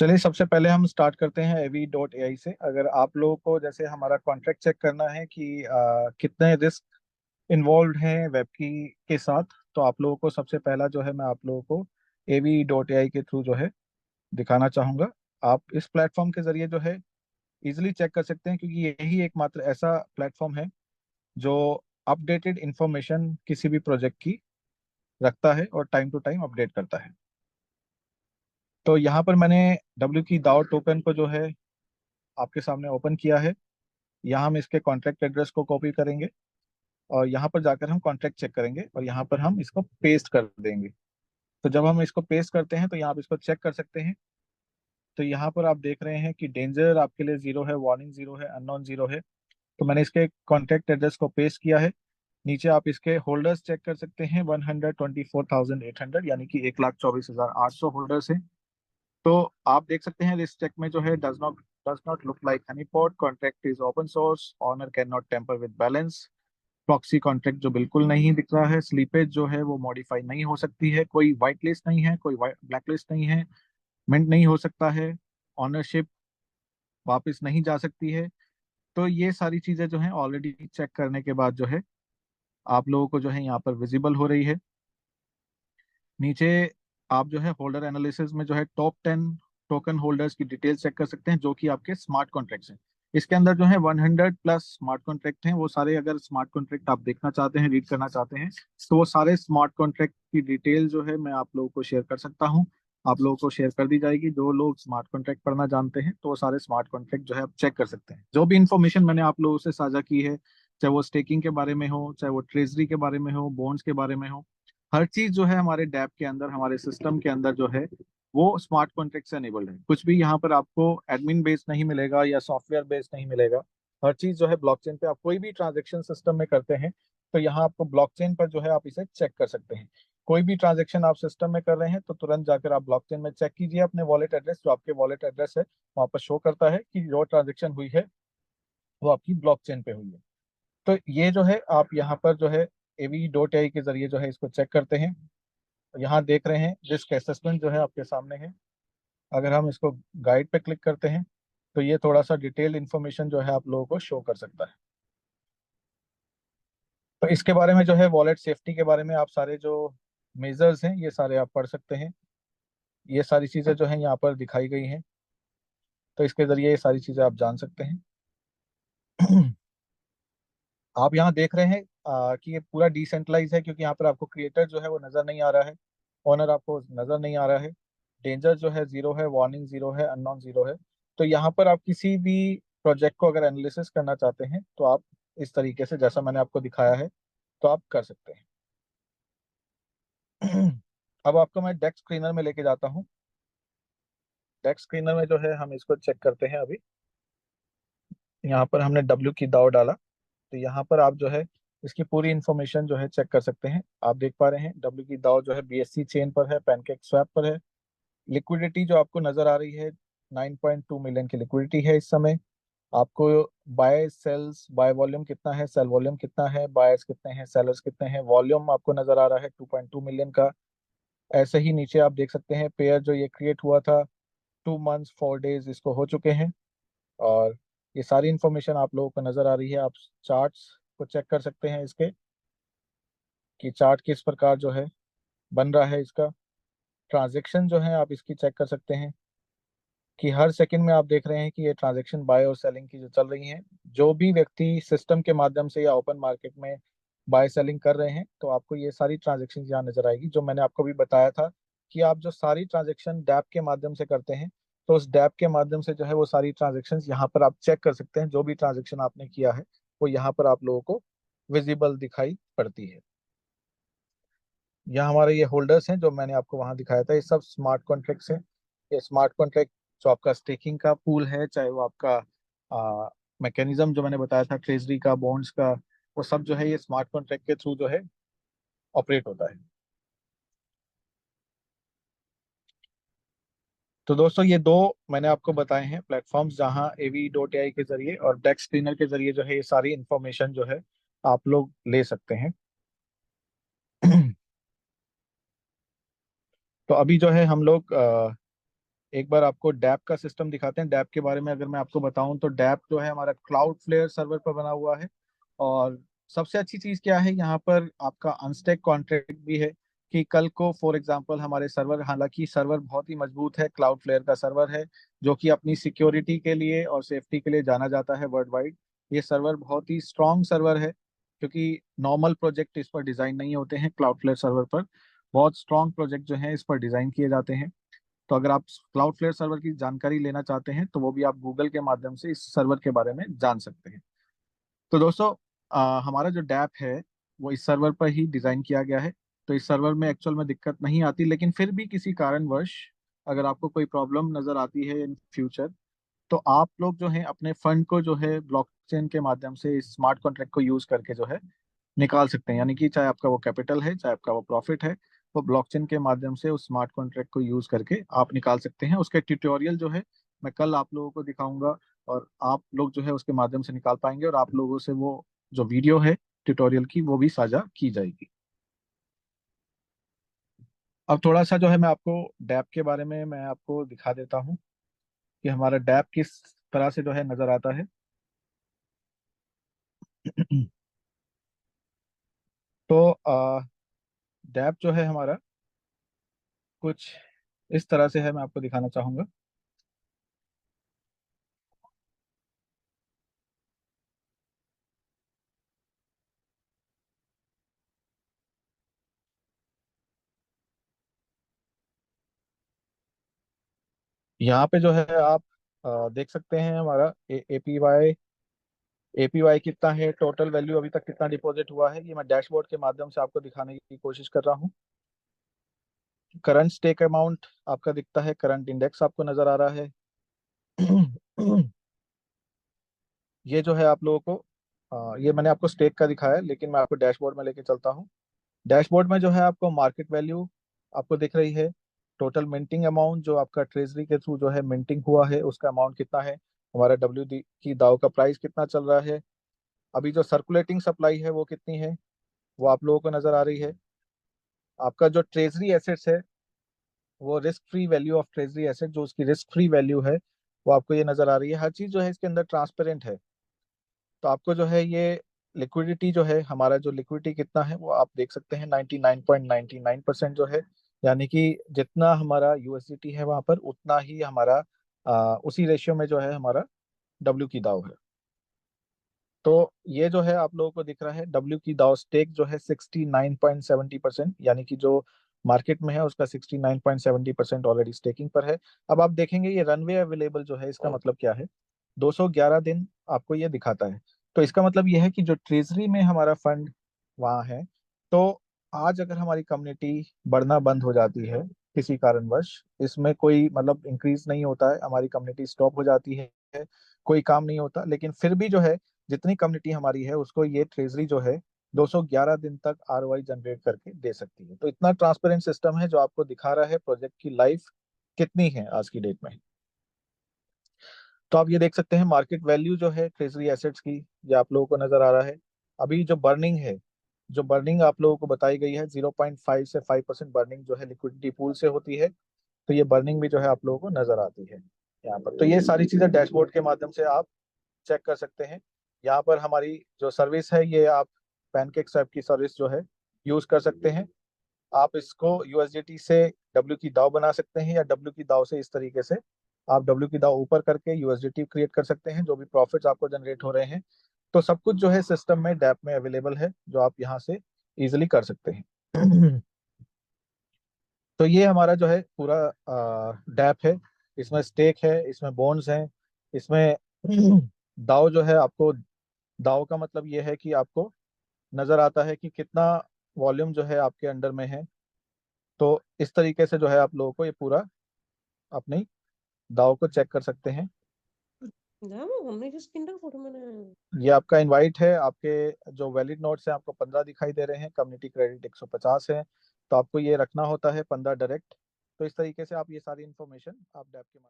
चलिए, सबसे पहले हम स्टार्ट करते हैं avi.ai से। अगर आप लोगों को जैसे हमारा कॉन्ट्रैक्ट चेक करना है कि कितने रिस्क इन्वॉल्व हैं वेब की के साथ, तो आप लोगों को सबसे पहला जो है मैं आप लोगों को avi.ai के थ्रू जो है दिखाना चाहूँगा। आप इस प्लेटफॉर्म के जरिए जो है इजीली चेक कर सकते हैं, क्योंकि यही एकमात्र ऐसा प्लेटफॉर्म है जो अपडेटेड इंफॉर्मेशन किसी भी प्रोजेक्ट की रखता है और टाइम टू टाइम अपडेट करता है। तो यहाँ पर मैंने डब्ल्यू की दाव टोकन को जो है आपके सामने ओपन किया है। यहाँ हम इसके कॉन्ट्रैक्ट एड्रेस को कॉपी करेंगे और यहाँ पर जाकर हम कॉन्ट्रैक्ट चेक करेंगे और यहाँ पर हम इसको पेस्ट कर देंगे। तो जब हम इसको पेस्ट करते हैं तो यहाँ आप इसको चेक कर सकते हैं। तो यहाँ पर आप देख रहे हैं कि डेंजर आपके लिए जीरो है, वार्निंग जीरो है, अननोन जीरो है। तो मैंने इसके कॉन्टैक्ट एड्रेस को पेस्ट किया है। नीचे आप इसके होल्डर्स चेक कर सकते हैं, 124,800, यानी कि 1,24,800 होल्डर्स हैं। तो आप देख सकते हैं इस चेक में जो है does not look like honeypot, contract is open source, owner cannot tamper with balance, proxy contract जो बिल्कुल नहीं दिख रहा है, स्लीपेज जो है वो मॉडिफाई नहीं हो सकती है, कोई वाइट लिस्ट नहीं है, कोई ब्लैक लिस्ट नहीं है, मिंट नहीं हो सकता है, ऑनरशिप वापस नहीं जा सकती है। तो ये सारी चीजें जो हैं ऑलरेडी चेक करने के बाद जो है आप लोगों को जो है यहाँ पर विजिबल हो रही है। नीचे आप जो है होल्डर एनालिसिस में जो है टॉप 10 टोकन होल्डर्स की डिटेल चेक कर सकते हैं, जो कि आपके स्मार्ट कॉन्ट्रैक्ट्स हैं। इसके अंदर जो है 100+ स्मार्ट कॉन्ट्रैक्ट हैं। वो सारे, अगर स्मार्ट कॉन्ट्रैक्ट आप देखना चाहते हैं, रीड करना चाहते हैं, तो वो सारे स्मार्ट कॉन्ट्रैक्ट की डिटेल जो है मैं आप लोगों को शेयर कर सकता हूँ। आप लोगों को शेयर कर दी जाएगी। जो लोग स्मार्ट कॉन्ट्रैक्ट पढ़ना जानते हैं तो वो सारे स्मार्ट कॉन्ट्रैक्ट जो है आप चेक कर सकते हैं। जो भी इंफॉर्मेशन मैंने आप लोगों से साझा की है, चाहे वो स्टेकिंग के बारे में हो, चाहे वो ट्रेजरी के बारे में हो, बॉन्ड्स के बारे में हो, हर चीज जो है हमारे डैप के अंदर, हमारे सिस्टम के अंदर जो है वो स्मार्ट कॉन्ट्रैक्ट से एनेबल्ड है। कुछ भी यहाँ पर आपको एडमिन बेस्ड नहीं मिलेगा या सॉफ्टवेयर बेस्ड नहीं मिलेगा। हर चीज जो है ब्लॉकचेन पे, आप कोई भी ट्रांजेक्शन सिस्टम में करते हैं तो यहाँ आपको ब्लॉकचेन पर जो है आप इसे चेक कर सकते हैं। कोई भी ट्रांजेक्शन आप सिस्टम में कर रहे हैं तो तुरंत जाकर आप ब्लॉकचेन में चेक कीजिए अपने वॉलेट एड्रेस। जो आपके वॉलेट एड्रेस है वहाँ पर शो करता है कि जो ट्रांजेक्शन हुई है वो आपकी ब्लॉकचेन पे हुई है। तो ये जो है आप यहाँ पर जो है avi.ai के जरिए जो है इसको चेक करते हैं। यहाँ देख रहे हैं रिस्क असेसमेंट जो है आपके सामने है। अगर हम इसको गाइड पे क्लिक करते हैं तो ये थोड़ा सा डिटेल्ड इंफॉर्मेशन जो है आप लोगों को शो कर सकता है। तो इसके बारे में जो है वॉलेट सेफ्टी के बारे में आप सारे जो मेजर्स हैं ये सारे आप पढ़ सकते हैं। ये सारी चीज़ें जो हैं यहाँ पर दिखाई गई हैं। तो इसके जरिए ये सारी चीज़ें आप जान सकते हैं। आप यहाँ देख रहे हैं कि ये पूरा डिसेंट्रलाइज है, क्योंकि यहाँ पर आपको क्रिएटर जो है वो नज़र नहीं आ रहा है, ओनर आपको नज़र नहीं आ रहा है, डेंजर जो है जीरो है, वार्निंग जीरो है, अननोन जीरो है। तो यहाँ पर आप किसी भी प्रोजेक्ट को अगर एनालिसिस करना चाहते हैं तो आप इस तरीके से, जैसा मैंने आपको दिखाया है, तो आप कर सकते हैं। अब आपको मैं डेस्क स्क्रीनर में लेके जाता हूँ। डेस्क स्क्रीनर में जो है हम इसको चेक करते हैं अभी। यहाँ पर हमने डब्ल्यू की दाव डाला, तो यहाँ पर आप जो है इसकी पूरी इंफॉर्मेशन जो है चेक कर सकते हैं। आप देख पा रहे हैं डब्ल्यू की दाव जो है बीएससी चेन पर है, पैनकेक स्वैप पर है। लिक्विडिटी जो आपको नजर आ रही है, 9.2 मिलियन की लिक्विडिटी है इस समय। आपको बाय सेल्स, बाय वॉल्यूम कितना है, सेल वॉल्यूम कितना है, बायर्स कितने हैं, सेलर्स कितने हैं, वॉल्यूम आपको नजर आ रहा है 2.2 मिलियन का। ऐसे ही नीचे आप देख सकते हैं पेयर जो ये क्रिएट हुआ था, 2 मंथ्स 4 डेज इसको हो चुके हैं। और ये सारी इंफॉर्मेशन आप लोगों को नजर आ रही है। आप चार्ट्स को चेक कर सकते हैं इसके, कि चार्ट किस प्रकार जो है बन रहा है इसका। ट्रांजैक्शन जो है आप इसकी चेक कर सकते हैं कि हर सेकंड में आप देख रहे हैं कि ये ट्रांजैक्शन बाय और सेलिंग की जो चल रही हैं। जो भी व्यक्ति सिस्टम के माध्यम से या ओपन मार्केट में बाय सेलिंग कर रहे हैं तो आपको ये सारी ट्रांजैक्शन यहाँ नजर आएगी। जो मैंने आपको भी बताया था कि आप जो सारी ट्रांजैक्शन डैप के माध्यम से करते हैं, तो उस डैप के माध्यम से जो है वो सारी ट्रांजैक्शन यहाँ पर आप चेक कर सकते हैं। जो भी ट्रांजैक्शन आपने किया है वो यहाँ पर आप लोगों को विजिबल दिखाई पड़ती है। यहाँ हमारे ये होल्डर्स हैं जो मैंने आपको वहां दिखाया था, ये सब स्मार्ट कॉन्ट्रैक्ट्स हैं। ये स्मार्ट कॉन्ट्रैक्ट जो आपका स्टेकिंग का पूल है, चाहे वो आपका मैकेनिज्म जो मैंने बताया था ट्रेजरी का, बॉन्ड्स का, वो सब जो है ये स्मार्ट कॉन्ट्रैक्ट के थ्रू जो है ऑपरेट होता है। तो दोस्तों, ये दो मैंने आपको बताए हैं प्लेटफॉर्म्स जहां avi.ai के जरिए और डेक्स स्क्रीनर के जरिए जो है ये सारी इंफॉर्मेशन जो है आप लोग ले सकते हैं। तो अभी जो है हम लोग एक बार आपको डैप का सिस्टम दिखाते हैं। डैप के बारे में अगर मैं आपको बताऊं तो डैप जो है हमारा क्लाउड फ्लेयर सर्वर पर बना हुआ है। और सबसे अच्छी चीज क्या है, यहाँ पर आपका अनस्टैक कॉन्ट्रैक्ट भी है कि कल को फॉर एग्जांपल हमारे सर्वर, हालांकि सर्वर बहुत ही मजबूत है, क्लाउड फ्लेयर का सर्वर है जो कि अपनी सिक्योरिटी के लिए और सेफ्टी के लिए जाना जाता है वर्ल्ड वाइड। ये सर्वर बहुत ही स्ट्रॉन्ग सर्वर है, क्योंकि नॉर्मल प्रोजेक्ट इस पर डिजाइन नहीं होते हैं। क्लाउड फ्लेयर सर्वर पर बहुत स्ट्रॉन्ग प्रोजेक्ट जो है इस पर डिजाइन किए जाते हैं। तो अगर आप क्लाउड फ्लेयर सर्वर की जानकारी लेना चाहते हैं तो वो भी आप गूगल के माध्यम से इस सर्वर के बारे में जान सकते हैं। तो दोस्तों, हमारा जो डैप है वो इस सर्वर पर ही डिजाइन किया गया है। तो इस सर्वर में एक्चुअल में दिक्कत नहीं आती, लेकिन फिर भी किसी कारणवश अगर आपको कोई प्रॉब्लम नजर आती है इन फ्यूचर, तो आप लोग जो है अपने फंड को जो है ब्लॉकचेन के माध्यम से इस स्मार्ट कॉन्ट्रैक्ट को यूज करके जो है निकाल सकते हैं। यानी कि चाहे आपका वो कैपिटल है, चाहे आपका वो प्रॉफिट है, वो ब्लॉकचेन के माध्यम से उस स्मार्ट कॉन्ट्रैक्ट को यूज करके आप निकाल सकते हैं। उसके ट्यूटोरियल जो है मैं कल आप लोगों को दिखाऊंगा, और आप लोग जो है उसके माध्यम से निकाल पाएंगे, और आप लोगों से वो जो वीडियो है ट्यूटोरियल की वो भी साझा की जाएगी। अब थोड़ा सा जो है मैं आपको डैप के बारे में मैं आपको दिखा देता हूँ कि हमारा डैप किस तरह से जो है नजर आता है। तो डैप जो है हमारा कुछ इस तरह से है, मैं आपको दिखाना चाहूंगा। यहाँ पे जो है आप देख सकते हैं हमारा एपीवाई। एपीवाई कितना है, टोटल वैल्यू अभी तक कितना डिपॉजिट हुआ है, ये मैं डैशबोर्ड के माध्यम से आपको दिखाने की कोशिश कर रहा हूँ। करंट स्टेक अमाउंट आपका दिखता है, करंट इंडेक्स आपको नजर आ रहा है। ये जो है आप लोगों को ये मैंने आपको स्टेक का दिखाया है, लेकिन मैं आपको डैशबोर्ड में लेके चलता हूँ। डैशबोर्ड में जो है आपको मार्केट वैल्यू आपको दिख रही है। टोटल मिंटिंग अमाउंट जो आपका ट्रेजरी के थ्रू जो है मिंटिंग हुआ है उसका अमाउंट कितना है, हमारा डब्ल्यू डी की दाव का प्राइस कितना चल रहा है, अभी जो सर्कुलेटिंग सप्लाई है वो कितनी है, वो आप लोगों को नजर आ रही है। आपका जो ट्रेजरी एसेट्स है, वो risk free value of treasury asset, जो उसकी रिस्क फ्री वैल्यू है वो आपको ये नजर आ रही है। हर चीज जो है इसके अंदर ट्रांसपेरेंट है। तो आपको जो है ये लिक्विडिटी जो है, हमारा जो लिक्विडिटी कितना है वो आप देख सकते हैं, 99.99% जो है। यानी कि जितना हमारा यूएसडीटी है वहां पर उतना ही हमारा उसी रेशियो में जो है हमारा डब्ल्यू की दाव है। तो ये जो है आप लोगों को दिख रहा है डब्ल्यू की दाव स्टेक जो है 69.70%, यानी कि जो मार्केट में है उसका 69.70% ऑलरेडी स्टेकिंग पर है। अब आप देखेंगे ये रनवे अवेलेबल जो है, इसका मतलब क्या है, 211 दिन आपको ये दिखाता है। तो इसका मतलब ये है कि जो ट्रेजरी में हमारा फंड वहाँ है, तो आज अगर हमारी कम्युनिटी बढ़ना बंद हो जाती है किसी कारणवश, इसमें कोई मतलब इंक्रीज नहीं होता है, हमारी कम्युनिटी स्टॉप हो जाती है, कोई काम नहीं होता, लेकिन फिर भी जो है जितनी कम्युनिटी हमारी है उसको ये ट्रेजरी जो है 211 दिन तक आरओआई जनरेट करके दे सकती है। तो इतना ट्रांसपेरेंट सिस्टम है जो आपको दिखा रहा है प्रोजेक्ट की लाइफ कितनी है आज की डेट में। तो आप ये देख सकते हैं मार्केट वैल्यू जो है ट्रेजरी एसेट्स की, ये आप लोगों को नजर आ रहा है। अभी जो बर्निंग है, जो बर्निंग आप लोगों को बताई गई है 0.5 से 5% बर्निंग जो है लिक्विडिटी पूल से होती है। तो ये बर्निंग भी जो है आप लोगों को नजर आती है यहाँ पर। तो ये सारी चीजें डैशबोर्ड के माध्यम से आप चेक कर सकते हैं। यहाँ पर हमारी जो सर्विस है, ये आप पैनकेक स्वैप की सर्विस जो है यूज कर सकते हैं। आप इसको यूएसडीटी से डब्ल्यू की दाव बना सकते हैं, या डब्ल्यू की दाव से इस तरीके से आप डब्ल्यू की दाव ऊपर करके यूएसडीटी क्रिएट कर सकते हैं, जो भी प्रॉफिट्स आपको जनरेट हो रहे हैं। तो सब कुछ जो है सिस्टम में डैप में अवेलेबल है, जो आप यहाँ से इजिली कर सकते हैं। तो ये हमारा जो है पूरा डैप है। इसमें स्टेक है, इसमें बॉन्ड्स हैं, इसमें दाव जो है आपको, दाव का मतलब ये है कि आपको नजर आता है कि कितना वॉल्यूम जो है आपके अंडर में है। तो इस तरीके से जो है आप लोगों को ये पूरा अपनी दाव को चेक कर सकते हैं। ये आपका इनवाइट है, आपके जो वैलिड नोट्स हैं आपको 15 दिखाई दे रहे हैं, कम्युनिटी क्रेडिट 150 है। तो आपको ये रखना होता है 15 डायरेक्ट। तो इस तरीके से आप ये सारी इन्फॉर्मेशन आप डैप के